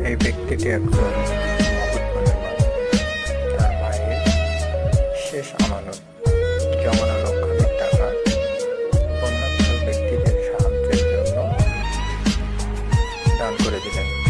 এই ব্যক্তিটি একজন মহৎ মনের মানুষ। তার মায়ের শেষ আমানত জমানো লক্ষাধিক টাকা বন্যার্ত ব্যক্তিদের সাহায্যের জন্য দান করে দিলেন।